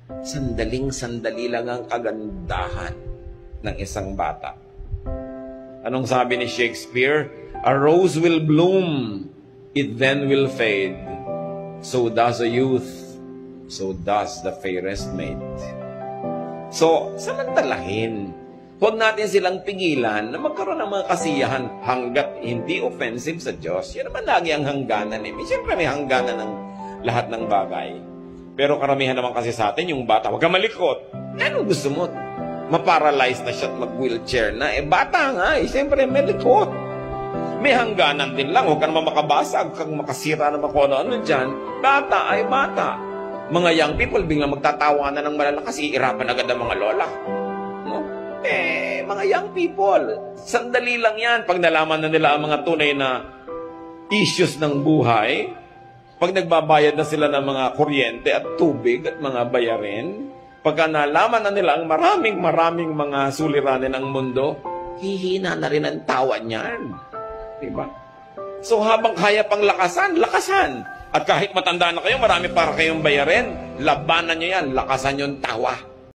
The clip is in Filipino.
Sandaling-sandali lang ang kagandahan ng isang bata. Anong sabi ni Shakespeare? A rose will bloom, it then will fade. So does a youth, so does the fairest maid. So, samantalahin. Huwag natin silang pigilan na magkaroon ng mga kasiyahan hanggat hindi offensive sa Diyos. Yan naman lagi ang hangganan eh. Siyempre may hangganan ng lahat ng bagay. Pero karamihan naman kasi sa atin, yung bata, huwag ka malikot. Ano gusto mo? Maparalyze na siya at mag-wheelchair na. Bata nga eh. Siyempre may likot. May hangganan din lang. Huwag ka naman makabasag. Huwag kang makasira naman kung ano-ano dyan. Bata ay bata. Mga young people, biglang magtatawa na ng malalakas. Iirapan agad ang mga lola. No? Mga young people, sandali lang yan. Pag nalaman na nila ang mga tunay na issues ng buhay, pag nagbabayad na sila ng mga kuryente at tubig at mga bayarin, pagka nalaman na nila ang maraming mga suliranin ng mundo, hihina na rin ang tawa niyan. Diba? So habang kaya pang lakasan, lakasan. At kahit matanda na kayo, marami para kayong bayarin, labanan nyo yan, lakasan yung tawa.